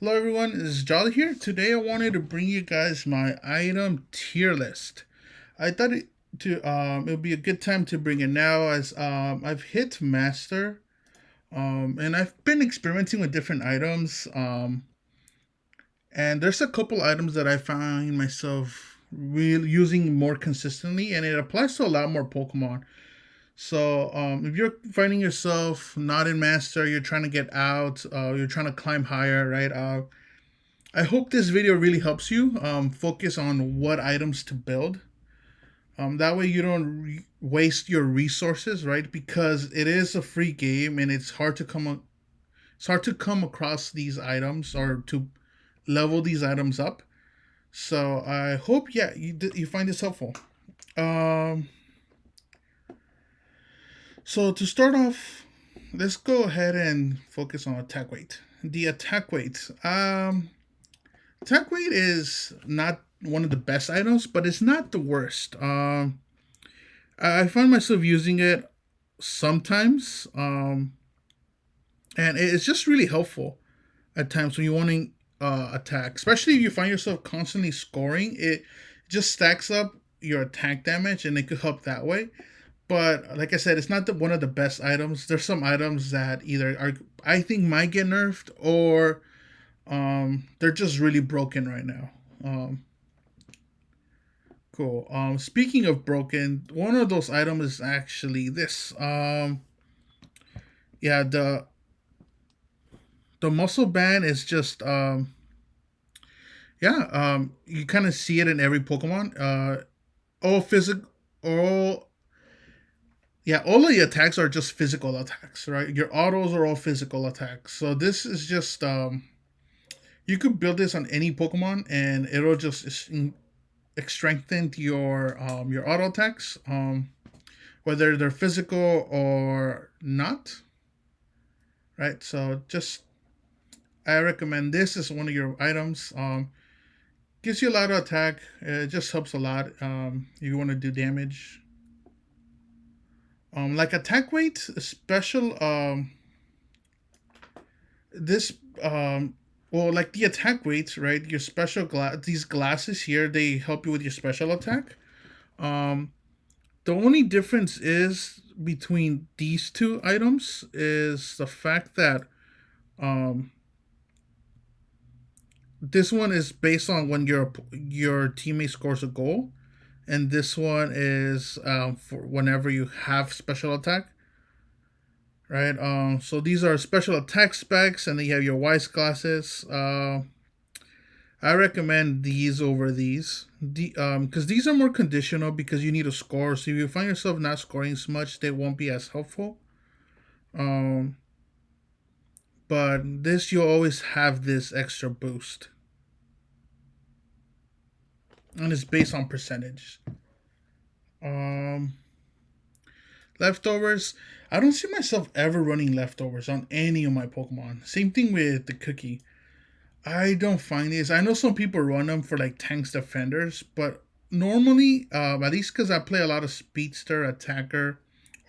Hello everyone, this is Jolly here. Today I wanted to bring you guys my item tier list. I thought it would be a good time to bring it now as I've hit master and I've been experimenting with different items and there's a couple items that I find myself really using more consistently, and it applies to a lot more Pokemon. So if you're finding yourself not in master, you're trying to get out, you're trying to climb higher, right? I hope this video really helps you focus on what items to build. That way you don't waste your resources, right? Because it is a free game and it's hard to come across these items or to level these items up. So I hope you find this helpful. Um, so to start off, let's go ahead and focus on attack weight. The attack weight. Attack weight is not one of the best items, but it's not the worst. I find myself using it sometimes, and it's just really helpful at times when you want to attack, especially if you find yourself constantly scoring. It just stacks up your attack damage, and it could help that way. But like I said, it's not one of the best items. There's some items that either are I think might get nerfed, or they're just really broken right now. Cool. Speaking of broken, one of those items is actually this. Yeah, the muscle band is just yeah. You kind of see it in every Pokemon. All physical, all yeah, all of the attacks are just physical attacks, right? Your autos are all physical attacks. So this is just you could build this on any Pokemon, and it'll just strengthen your auto attacks. Whether they're physical or not, right? So just I recommend this as one of your items. Gives you a lot of attack. It just helps a lot if you want to do damage. Like attack weight, special. This well, like the attack weights, right? Your special these glasses here, they help you with your special attack. Um, the only difference is between these two items is the fact that um this one is based on when your teammate scores a goal, and this one is for whenever you have special attack, right? So these are special attack specs, and then you have your wise glasses. I recommend these over these, because these are more conditional because you need a score. So if you find yourself not scoring as much, they won't be as helpful. Um, but this you'll always have this extra boost, and it's based on percentage. Um, Leftovers. I don't see myself ever running leftovers on any of my Pokemon. Same thing with the cookie. I don't find this. I know some people run them for like tanks defenders, but normally, at least because I play a lot of speedster, attacker,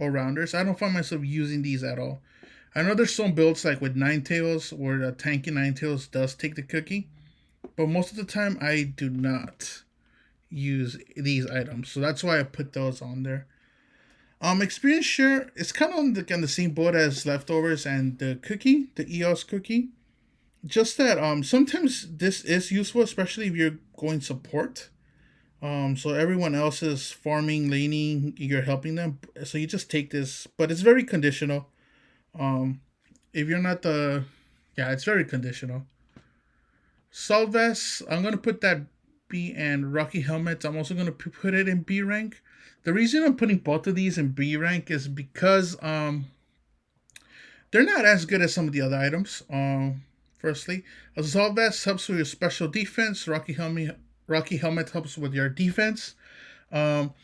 all rounders, I don't find myself using these at all. I know there's some builds like with Ninetales where the tanky Ninetales does take the cookie, but most of the time I do not use these items, so that's why I put those on there. Experience share it's kind of on the same boat as leftovers and the cookie, the EOS cookie. Just that sometimes this is useful, especially if you're going support. So everyone else is farming, laning, you're helping them. So you just take this, but it's very conditional. Um, if you're not the, yeah, it's very conditional. Salves, I'm gonna put that B, and Rocky Helmets. I'm also gonna put it in B rank. The reason I'm putting both of these in B rank is because they're not as good as some of the other items. Firstly, Assault Vest helps with your special defense. Rocky Helmet helps with your defense. Um,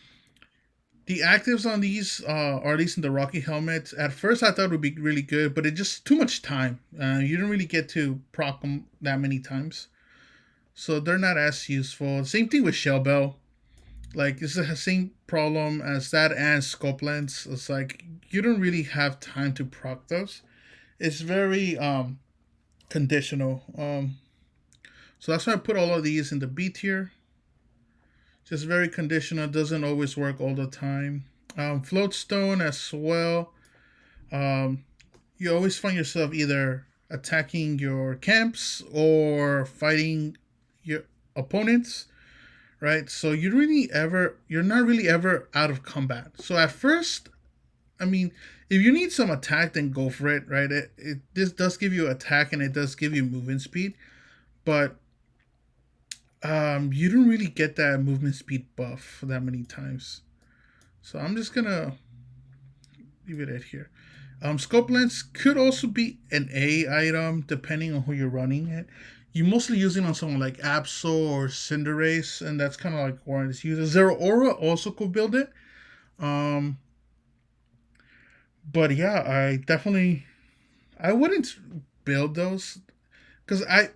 the actives on these, or at least in the Rocky Helmet, at first I thought it would be really good, but it just too much time. You don't really get to proc them that many times, so they're not as useful. Same thing with Shell Bell. Like it's the same problem as that and Scope Lens. It's like you don't really have time to proc those. It's very conditional. So that's why I put all of these in the B tier. Just very conditional. Doesn't always work all the time. Floatstone as well. Um, you always find yourself either attacking your camps or fighting your opponents, right? So you're not really ever out of combat. So at first, I mean, if you need some attack, then go for it, right? This does give you attack and it does give you movement speed, but you don't really get that movement speed buff that many times. So I'm just gonna leave it at here. Scope lens could also be an A item depending on who you're running it. You mostly use it on someone like Absol or Cinderace, and that's kind of like where it's used. Zeraora also could build it. Um, but yeah, I wouldn't build those because I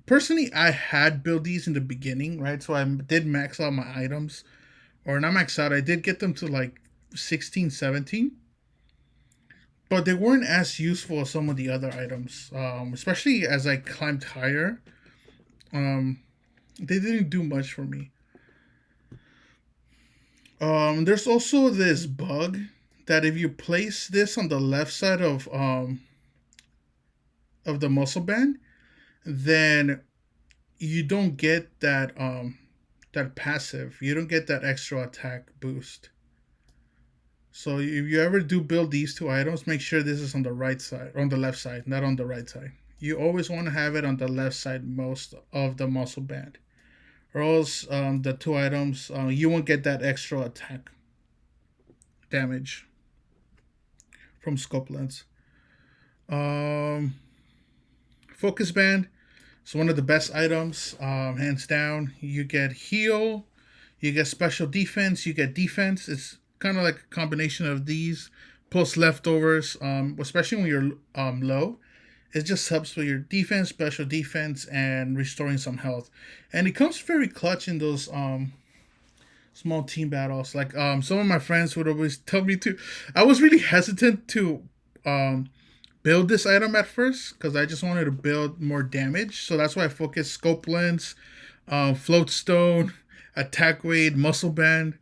personally I had built these in the beginning, right? So I did max out my items, or not max out. I did get them to like 16, 17, but they weren't as useful as some of the other items. Especially as I climbed higher, um, they didn't do much for me. There's also this bug that if you place this on the left side of the muscle band, then you don't get that passive. You don't get that extra attack boost. So if you ever do build these two items, make sure this is on the right side, on the left side, not on the right side. You always want to have it on the left side most of the muscle band, or else the two items you won't get that extra attack damage from scope lens. Um, Focus band is one of the best items, hands down. You get heal, you get special defense, you get defense. It's kind of like a combination of these plus leftovers, especially when you're low. It just helps with your defense, special defense, and restoring some health. And it comes very clutch in those small team battles. Like some of my friends would always tell me to. I was really hesitant to um, build this item at first because I just wanted to build more damage. So that's why I focused scope lens, float stone, attack weight, muscle band.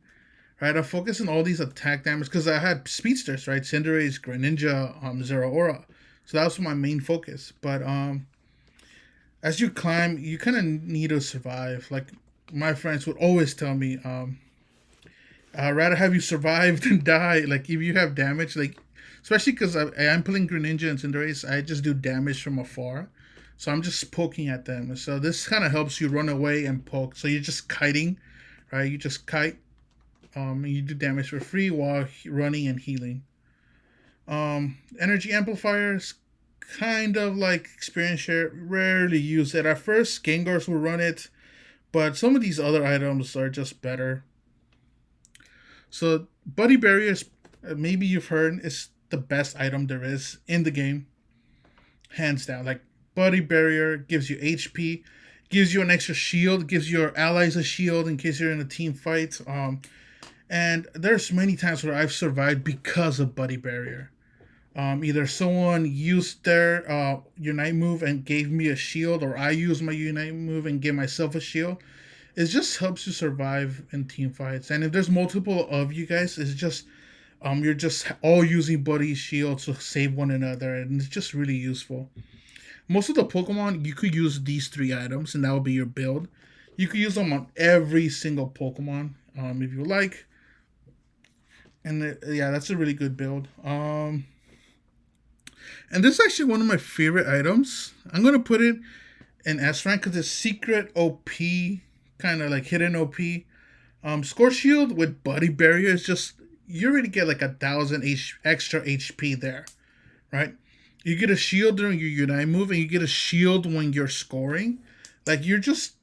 Right, I focus on all these attack damage because I had speedsters, right? Cinderace, Greninja, Zeraora. So that was my main focus. But as you climb, you kind of need to survive. Like my friends would always tell me, I'd rather have you survive than die. Like if you have damage, like especially because I'm playing Greninja and Cinderace, I just do damage from afar. So I'm just poking at them. So this kind of helps you run away and poke. So you're just kiting, right? You just kite. You do damage for free while running and healing. Energy amplifiers, kind of like experience share, rarely use it. At first, Gengars will run it, but some of these other items are just better. So, Buddy Barriers, maybe you've heard, is the best item there is in the game, hands down. Like, Buddy Barrier gives you HP, gives you an extra shield, gives your allies a shield in case you're in a team fight. And there's many times where I've survived because of Buddy Barrier. Either someone used their Unite move and gave me a shield, or I used my Unite move and gave myself a shield. It just helps you survive in team fights. And if there's multiple of you guys, it's just you're just all using Buddy's shield to save one another, and it's just really useful. Most of the Pokemon, you could use these three items, and that will be your build. You could use them on every single Pokemon if you like. And yeah, that's a really good build. And this is actually one of my favorite items. I'm gonna put it in S rank because it's secret OP, kind of like hidden OP. Score Shield with Buddy Barrier is just you already get like 1,000 extra HP there, right? You get a shield during your Unite move, and you get a shield when you're scoring. Like you just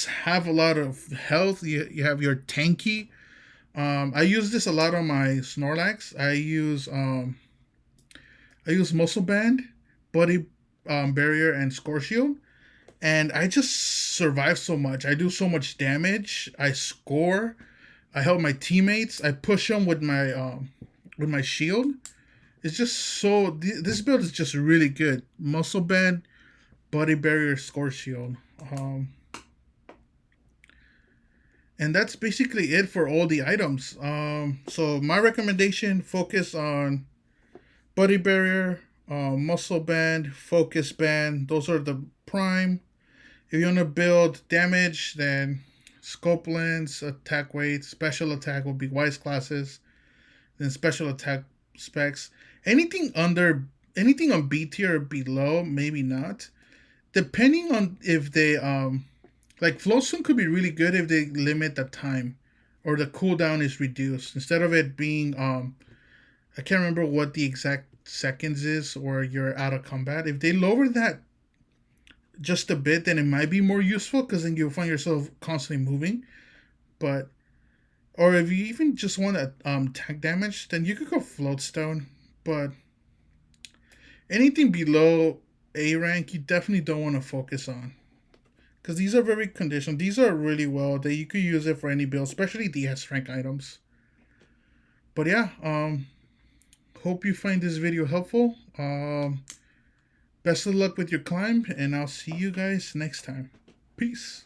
have a lot of health. You have your tanky. I use this a lot on my Snorlax. I use Muscle Band, Buddy Barrier, and Score Shield, and I just survive so much. I do so much damage. I score. I help my teammates. I push them with my shield, It's just so this build is just really good. Muscle band, body barrier, score shield. Um, and that's basically it for all the items. So my recommendation: focus on body barrier, muscle band, focus band. Those are the prime. If you want to build damage, then scope lens, attack weight, special attack will be wise classes. Then special attack specs. Anything under anything on B tier or below, maybe not. Depending on if they like Flowstone could be really good if they limit the time or the cooldown is reduced instead of it being I can't remember what the exact seconds is or you're out of combat. If they lower that just a bit, then it might be more useful because then you'll find yourself constantly moving. But or if you even just want to tank damage, then you could go Floatstone. But anything below A rank, you definitely don't want to focus on because these are very conditional. These are really well that you could use it for any build, especially the S rank items. But yeah, hope you find this video helpful. Best of luck with your climb, and I'll see you guys next time. Peace.